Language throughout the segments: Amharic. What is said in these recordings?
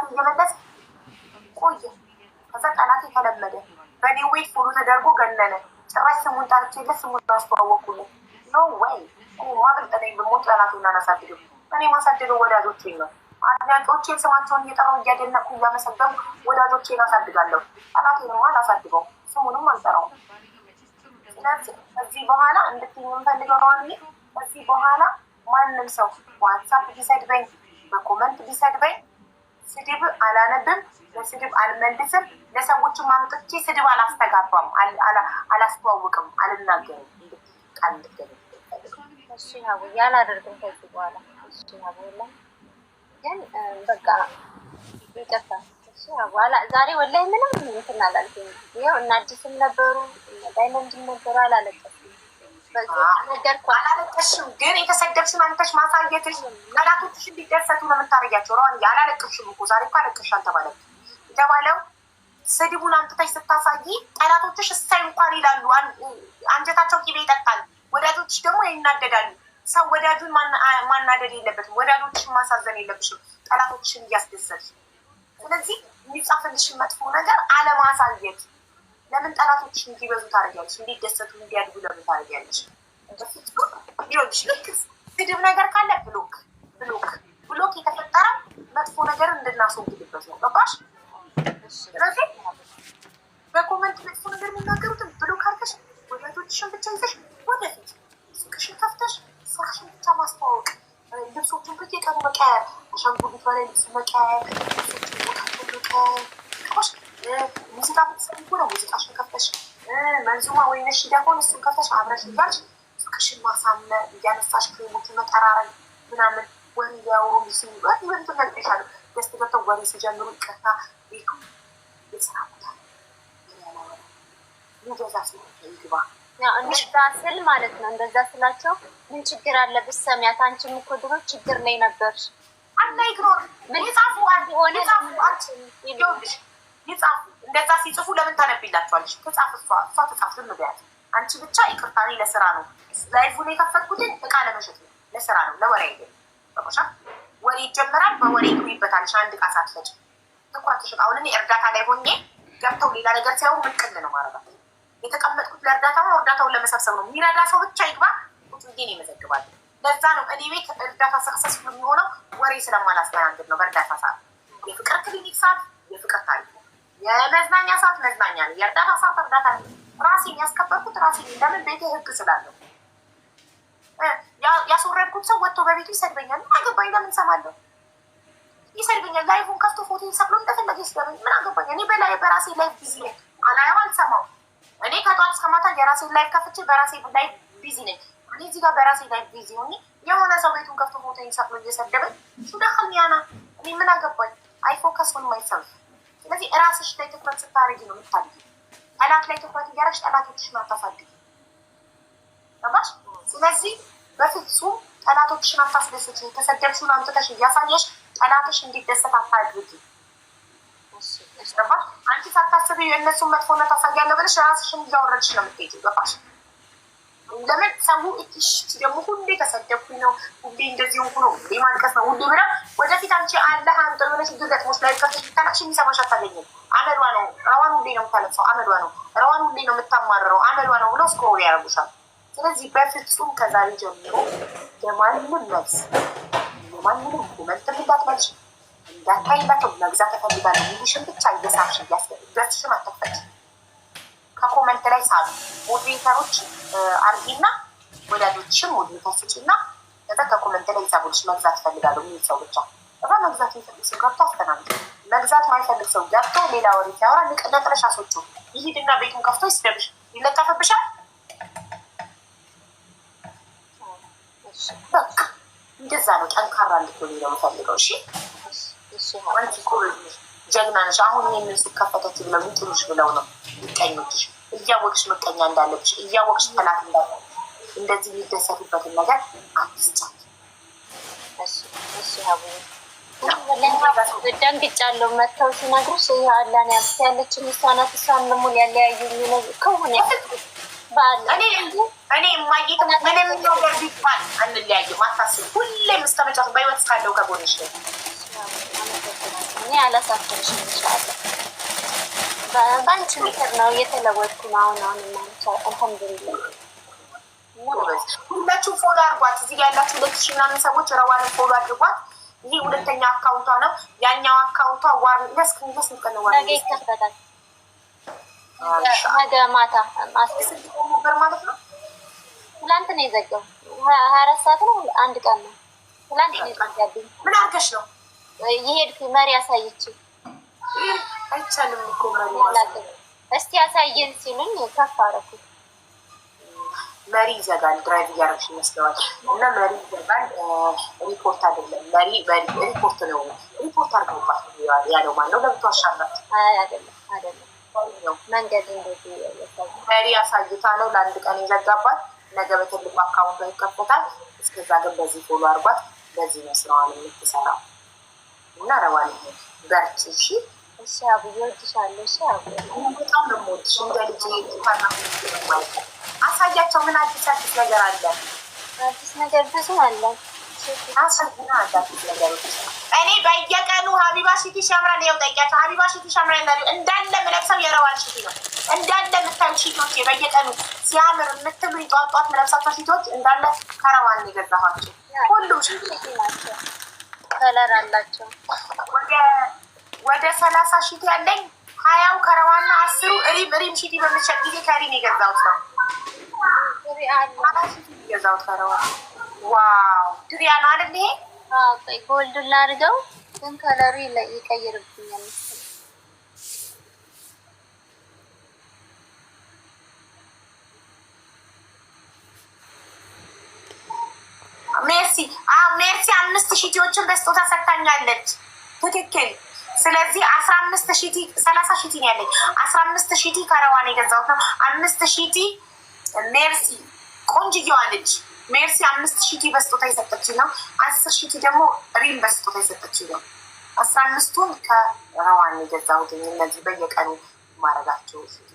እየመለስ ቆየ። ከዛ ጠላት የተለመደ በኔ ዌት ፎሎ ተደርጎ ገነነ። ጭራሽ ስሙን ጠርቼለት ስሙን አስተዋወቁልኝ። ኖ ወይ ማብልጠነኝ ብሞት ጠላቴን አላሳድግም። እኔ ማሳድገው ወዳጆቼን ነው። አድናቂዎቼን ስማቸውን እየጠራው እያደነኩ እያመሰገኑ ወዳጆቼን አሳድጋለሁ። ጠላቴንማ አላሳድገውም፣ ስሙንም አልጠራውም። ስለዚህ ከዚህ በኋላ እንድትኝ የምፈልገው ነው። ከዚህ በኋላ ማንም ሰው ዋትሳፕ ቢሰድበኝ፣ በኮመንት ቢሰድበኝ ስድብ አላነብም፣ ለስድብ አልመልስም፣ ለሰዎችም አምጥቼ ስድብ አላስተጋባም፣ አላስተዋውቅም፣ አልናገርም። ቃል እንድትገኝ እሺ ሀቡ ያላደርግም ከዚህ በኋላ እሺ ሀቡ የለም ግን በቃ ይቅርታ እሺ ሀቡ ዛሬ ወላሂ ምንም እንትን አላልኩኝ። ይኸው እና አዲስም ነበሩ ዳይመንድም ነበሩ አላለቀስም። አላለቀሽም ግን የተሰደብሽን አንተሽ ማሳየትሽ ጠላቶችሽ እንዲደሰቱ ነው የምታረጊያቸው። ረዋን አላለቀሽም እኮ ዛሬ እኮ አለቀሽ አልተባለም የተባለው ስድቡን አምጥተሽ ስታሳይ ጠላቶችሽ እሳይ እንኳን ይላሉ፣ አንጀታቸው ቂቤ ይጠጣል። ወዳጆችሽ ደግሞ ይናደዳሉ። ሰው ወዳጁን ማናደድ የለበትም፣ ወዳጆችሽን ማሳዘን የለብሽም ጠላቶችሽን እያስደሰትሽ። ስለዚህ የሚጻፍልሽን መጥፎ ነገር አለማሳየት። ለምን ጠላቶችሽ እንዲበዙ ታደርጊያለሽ? እንዲደሰቱ እንዲያድጉ ለምን ታደርጊያለሽ? ይኸውልሽ ልክ ስድብ ነገር ካለ ብሎክ የተፈጠረ መጥፎ ነገር እንድናስወግድበት ነው። ገባሽ? ስለዚህ በኮመንት መጥፎ ነገር የሚናገሩትን ብሎክ አድርገሽ ወዳጆችሽን ብቻ ይዘሽ ወደፊት ሱቅሽን ከፍተሽ ስራሽን ብቻ ማስተዋወቅ፣ ልብሶችን በየቀኑ መቀያየር፣ አሻንጉሊት በላይ ልብስ መቀያየር፣ ልብሶችን ቦታቸውን መቀያየር። ሙዚቃ ብትሰሚ ሆነ ሙዚቃሽን ከፍተሽ መንዙማ ወይ ነሺዳ ሆነ እሱን ከፍተሽ አብረሽ እያልሽ ሱቅሽን ማሳመር፣ እያነሳሽ ክሬሞችን መጠራረግ ምናምን ወሬ እያወሩ ሊስሙ ይበልጡ ነግሬሻሉ። ደስ ገብተው ወሬ ሲጀምሩ ይቅርታ ቤቱ የስራ ቦታ ሚገዛ ሲሆን ይግባ እንደዛ ስል ማለት ነው። እንደዛ ስላቸው ምን ችግር አለ ብትሰሚያት፣ አንቺም እኮ ድሮ ችግር ላይ ነበርሽ። አናይግሮር ይጻፉ ይጻፉ። እንደዛ ሲጽፉ ለምን ታነቢላቸዋለሽ? ትጻፍ እሷ ትጻፍ። ዝም ብያት አንቺ ብቻ ይቅርታ ለስራ ነው ላይፉን የከፈትኩትን እቃ ለመሸጥ ነው፣ ለስራ ነው፣ ለወሬ አይደለም። በቆሻ ወሬ ይጀምራል፣ በወሬ ይቆይበታል። አንድ እቃ ሳትፈጭ ትኩረትሽ አሁን እኔ እርዳታ ላይ ሆኜ ገብተው ሌላ ነገር ሳይሆን ምንቅል ነው ማረጋት። የተቀመጥኩት ለእርዳታ ነው፣ እርዳታውን ለመሰብሰብ ነው። የሚረዳ ሰው ብቻ ይግባ ቁጭ ብዬ ነው የመዘግባል። ለዛ ነው እኔ ቤት እርዳታ ሰክሰስ የሚሆነው ወሬ ስለማላስተናግድ ነው። በእርዳታ ሰዓት የፍቅር ክሊኒክ ሰዓት የፍቅር ታሪክ ነው፣ የመዝናኛ ሰዓት መዝናኛ ነው፣ የእርዳታ ሰዓት እርዳታ ነው። ራሴን ያስከበርኩት ራሴን ለምን ቤቴ ህግ ስላለው። ያስወረድኩት ሰው ወጥቶ በቤቱ ይሰድበኛል። ምን አገባኝ? ለምን ሰማለሁ? ይሰድበኛል። ላይፉን ከፍቶ ፎቶ ሰቅሎ እንደፈለገ ይስደበኝ። ምን አገባኝ? እኔ በራሴ ላይፍ ቢዚ ነኝ። አላየው አልሰማው። እኔ ከጧት እስከ ማታ የራሴን ላይፍ ከፍቼ በራሴ ላይፍ ቢዚ ነኝ። እኔ እዚህ ጋር በራሴ ላይፍ ቢዚ ሆኜ የሆነ ሰው ቤቱን ከፍቶ ፎቶ ሰቅሎ እየሰደበኝ ሱዳኸል ያና እኔ ምን አገባኝ? አይ ፎከስ ኦን ማይሰልፍ። ስለዚህ እራስሽ ላይ ትኩረት ስታደርጊ ነው የምታድጊ። ጠላት ላይ ትኩረት እያደረግሽ ጠላቶችሽን አታሳድጊ። ገባሽ? ስለዚህ በፍጹም ጠላቶችሽን አታስደስች። የተሰደብሽውን አምጥተሽ እያሳየሽ ጠላትሽ እንዲደሰት አታድርጊ። ገባሽ? አንቺ ሳታስቢ የእነሱን መጥፎነት አሳያለሁ ብለሽ ራስሽን እያወረድሽ ነው የምትሄጂው። ገባሽ? ለምን ሰው እሺ ደግሞ ሁሌ ተሰደብኩኝ ነው ሁሌ እንደዚህ ሆንኩ ነው ሁሌ ማልቀስ ነው ሁሌ ብላ ወደፊት አንቺ አላህ አንተ የሆነሽ ገጥሞሽ ላይ ከፍተሽ ታናሽ የሚሰማሽ አታገኝም። አመዷ ነው ረዋን ሁሌ ነው የምታለቅሰው፣ አመዷ ነው ረዋን ሁሌ ነው የምታማርረው፣ አመዷ ነው ብሎ ስኮር ያደርጉሻል። ስለዚህ በፍጹም ከዛሬ ጀምሮ የማንንም መልስ የማንንም ኮመንት እንዳትመልሽ እንዳታይላቸው። መግዛት እፈልጋለሁ ሚሊሽን ብቻ እየሳብሽ እያስገሽም አትፈጭ። ከኮመንት ላይ ሳሉ ሞዴሬተሮች አርጊና ወዳጆችሽም ሞዴሬተር ስጪና ከዛ ከኮመንት ላይ ይሳቡልሽ መግዛት እፈልጋለሁ የሚል ሰው ብቻ። ከዛ መግዛት የሚፈልግ ሰው ገብቶ አስተናግድ። መግዛት ማይፈልግ ሰው ገብቶ ሌላ ወሬ ሲያወራ ነጥለሽ አስወጪው። ይሂድና ቤቱን ከፍቶ ይስደብሽ፣ ይለጠፍብሻል። በቃ እንደዛ ነው። ጠንካራ እንድትሆኚ ነው የምፈልገው። እሺ አንቺ እኮ ጀግና ነሽ። አሁን ይህንን ሲከፈተች ብለው ይጥሉሽ ብለው ነው ምቀኞችሽ። እያወቅሽ ምቀኛ እንዳለብሽ እያወቅሽ ጠላት እንዳለ እንደዚህ የሚደሰቱበትን ነገር አትስጫት። ደንግጫለሁ። መጥተው ሲነግሩሽ ይህ አላን ያልስ ያለችን እሷናት እሷን ልሙን ያለያዩ ከሆነ እኔ የማየት ምንም ነገር ቢባል አንለያየም። አታስብ። ሁሌም እስከመጫወት በህይወት እስካለው ከጎንሽ ነው። እኔ አላሳፍርሽም ኢንሻአላህ። በአንቺ ምክር ነው እየተለወጥኩ ነው አሁን እናንተ አልሐምዱሊላህ። ሁላችሁም ፎሎ አድርጓት። እዚህ ያላችሁ 2000 ምናምን ሰዎች ረዋንን ፎሎ አድርጓት። ይህ ሁለተኛ አካውንቷ ነው። ያኛው አካውንቷ ዋር ለስክሪንስ እንቀነዋል። ነገ ይከፈታል። ነገ ማታ ነበር ማለት ነው። ትላንት ነው የዘጋው። 24 ሰዓት ነው አንድ ቀን ነው። ትላንት ነው የዘጋብኝ። ምን አድርገሽ ነው የሄድኩ? መሪ አሳይቼ አይቻልም እኮ መሪ እስቲ ያሳየን ሲሉኝ ከፍ አደረኩት። መሪ ይዘጋል። ድራይቭ እያደረግሽ ይመስለዋል። እና መሪ ይዘጋል። ሪፖርት አይደለም መሪ ሪፖርት ነው። ሪፖርት አድርገውባት ያለው ማነው? ለብቶ አሻላት አይደለም መንገድ እንደዚህ መሪ አሳይታ ነው ለአንድ ቀን የዘጋባት። ነገ በትልቁ አካውንቷ ይከፈታል። እስከዛ ግን በዚህ ፎሎ አድርጓት። በዚህ ነው ስራዋን የምትሰራው። እና ረዋን በርቺ እሺ። እሺ አብዬ እወድሻለሁ። እሺ አብዬ በጣም ነው የምወድሽ። እንደ ልጅ ታና አሳያቸው። ምን አዲስ ነገር አለ? አዲስ ነገር ብዙ አለ። እኔ በየቀኑ ሀቢባ ሲቲ ሻምራን ነው ጠይቂያቸው። ሀቢባ ሲቲ ሻምራን ነው እንዳለ የምለብሰው የረዋን ሲቲ ነው። እንዳለ የምታዩት ሲቶች በየቀኑ ሲያምር የምትሉኝ ጧት ጧት የምለብሳቸው ሲቶች እንዳለ ከረዋን ነው የገዛኋቸው። ሁሉም ሲቲ ናቸው። ከለር አላቸው። ወደ 30 ሺቲ ያለኝ 20 ከረዋና 10 ሪም ሺቲ በምትሸጥ ጊዜ ከሪም የገዛሁት ነው። የገዛሁት ከረዋ ዋው ድሪያ ነው አይደል? ይሄ ጎልድ ላድርገው ግን ከለሩ ይቀይርብኛል። ሜርሲ 5 ሺቲዎችን በስጦታ ሰጥታኛለች። ትክክል። ስለዚህ 15 ሺቲ 30 ሺቲ ነው ያለኝ። 15 ሺቲ ከረዋን የገዛሁት ነው። 5 ሺቲ ሜርሲ ቆንጅዬዋ ልጅ ሜርሲ 5 ሺቲ በስጦታ የሰጠችኝ ነው። 10 ሺቲ ደግሞ ሪም በስጦታ የሰጠችኝ ነው። 15ቱን ከረዋን የገዛሁት። እነዚህ በየቀኑ ማረጋቸው ሺቲ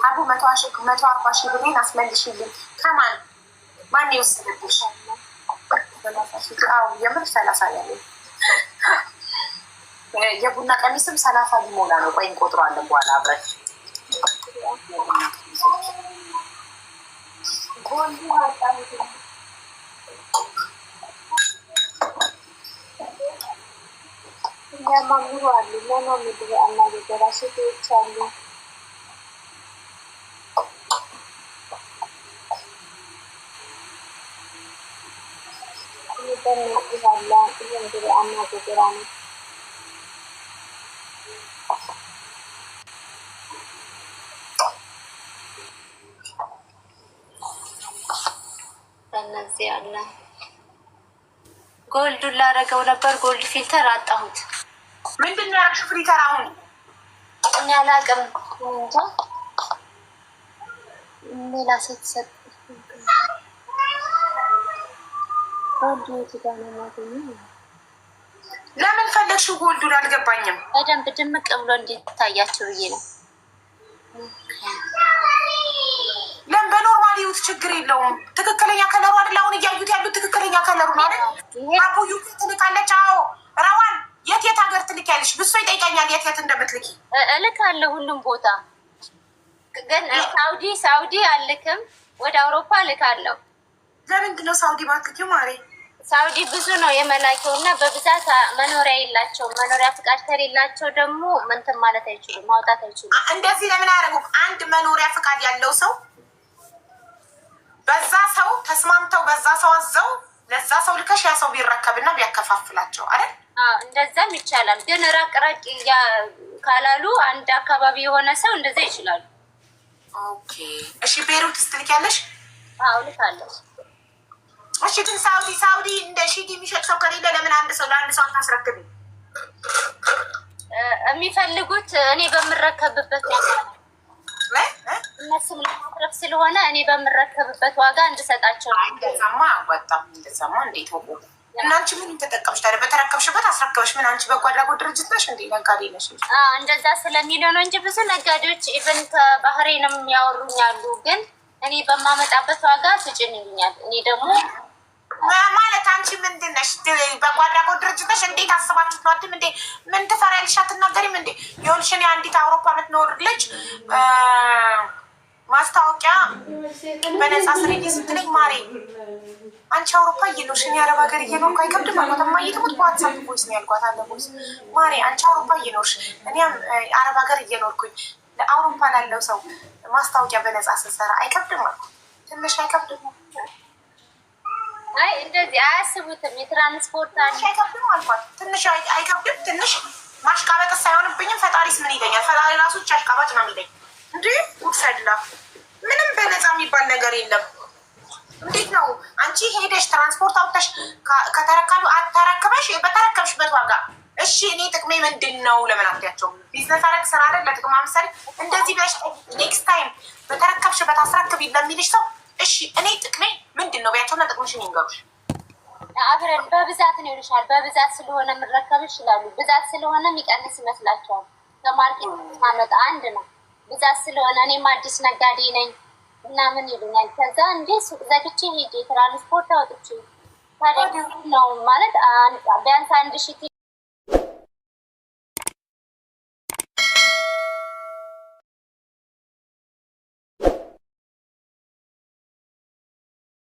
አቡ 140 ሺህ ብሬን አስመልሽልኝ። ከማን ማን የወሰደብሽ? የምር 30 ያለኝ የቡና ቀሚስም 30 ሊሞላ ነው። ቆይ እንቆጥረዋለን በኋላ አብረን። ለማምሩ አሉ ለማምሩ አናገራ ሴቶች አሉ። በእነዚህ አለ ጎልዱን ላደረገው ነበር። ጎልድ ፊልተር አጣሁት። ምንድን ነው ያደረግሽው ፊልተር? አሁን እኔ አላውቅም እንጃ ሌላ ስትሰጥ ለምን ፈለግሽው ጎልዱን? አልገባኝም። በደንብ ድምቅ ብሎ እንዲታያቸው ብዬ ነው። ለምን በኖርማል ይሁት ችግር የለውም። ትክክለኛ ከለሩ አይደል? አሁን እያዩት ያሉት ትክክለኛ ከለሩ ነው አይደል? አቡዩ ትልካለች። አዎ ረዋን የት ሀገር ትልኪያለሽ? ብሶ ይጠይቀኛል የት እንደምትልኪ። እልካለሁ ሁሉም ቦታ ግን ሳውዲ አልክም። ወደ አውሮፓ እልካለሁ። ለምንድን ነው ሳውዲ ባትልኪው ማሬ? ሳውዲ ብዙ ነው የመላኪው እና በብዛት መኖሪያ የላቸውም። መኖሪያ ፍቃድ ከሌላቸው ደግሞ ምንትን ማለት አይችሉም፣ ማውጣት አይችሉም። እንደዚህ ለምን አያደርጉም? አንድ መኖሪያ ፍቃድ ያለው ሰው በዛ ሰው ተስማምተው በዛ ሰው አዘው ለዛ ሰው ልከሽ ያ ሰው ቢረከብና ቢያከፋፍላቸው አይደል? እንደዛም ይቻላል። ግን ራቅ ካላሉ አንድ አካባቢ የሆነ ሰው እንደዛ ይችላሉ። ኦኬ እሺ። ቤሩት ስትልኪያለሽ? አዎ ልካለሁ። እሺ ግን ሳውዲ እንደ ሺቲ የሚሸጥ ሰው ከሌለ ለምን አንድ ሰው ለአንድ ሰው አታስረክቢ? የሚፈልጉት እኔ በምረከብበት ዋጋ እነሱም ለማትረፍ ስለሆነ እኔ በምረከብበት ዋጋ እንድሰጣቸው ነው። እንደዛማ አያዋጣም። እንደዛማ እንዴት ሆኖ እናንቺ ምን ተጠቀምሽ ታዲያ? በተረከብሽበት አስረከበሽ። ምን አንቺ በጎ አድራጎት ድርጅት ነሽ እንዴ? ነጋዴ ነሽ እንጂ። እንደዛ ስለሚለው ነው እንጂ ብዙ ነጋዴዎች ኢቨን ከባህሬንም ያወሩኛሉ። ግን እኔ በማመጣበት ዋጋ ስጭን ይሉኛል። እኔ ደግሞ ማለት አንቺ ምንድን ነሽ? በጎ አድራጎት ድርጅት ነሽ? እንዴት አስባችሁት ነው? አትም እንዴ ምን ትፈሪያለሽ? አትናገሪም እንዴ? ይኸውልሽ እኔ አንዲት አውሮፓ የምትኖር ልጅ ማስታወቂያ በነፃ ስሬ ስትለኝ ማሬ አንቺ አውሮፓ እየኖርሽ እኔ አረብ ሀገር እየኖርኩ አይከብድም አልኳት። እማየትሙት በዋትሳፕ ቮይስ ነው ያልኳት። አለ ቮይስ ማሬ አንቺ አውሮፓ እየኖርሽ እኔም አረብ ሀገር እየኖርኩኝ ለአውሮፓ ላለው ሰው ማስታወቂያ በነፃ ስንሰራ አይከብድም አልኳት። ትንሽ አይከብድም? አይ እንደዚህ አያስቡትም። የትራንስፖርት አይከብድም አልኳት። ትንሽ አይከብድም? ትንሽ ማሽቃበጥ ሳይሆንብኝም ፈጣሪስ ምን ይለኛል? ፈጣሪ ራሱ አሽቃባጭ ነው የሚለኝ። እንዴ ውሰድላ ምንም በነፃ የሚባል ነገር የለም። እንዴት ነው አንቺ ሄደሽ ትራንስፖርት አውጥተሽ ከተረካቢ አተረክበሽ በተረከብሽበት ዋጋ እሺ እኔ ጥቅሜ ምንድን ነው? ለምን አትያቸው? ቢዝነስ አረግ ስራ አይደል? ለጥቅም አምሳሌ እንደዚህ ብለሽ ኔክስት ታይም በተረከብሽበት አስረክቢ ለሚልሽ ሰው እሺ እኔ ጥቅሜ ምንድን ነው ቢያቸውና ጥቅምሽን ይንገሩሽ። አብረን በብዛት ነው ይልሻል። በብዛት ስለሆነ የምንረከብሽ ይላሉ። ብዛት ስለሆነ የሚቀንስ ይመስላቸዋል። ከማርኬት ማመጣ አንድ ነው። ብዛት ስለሆነ እኔም አዲስ ነጋዴ ነኝ እና ምን ይሉኛል። ከዛ እንዴ ሱቅ ዘግቼ ሄጄ ትራንስፖርት አውጥቼ ታዲያ ነው ማለት ቢያንስ 1000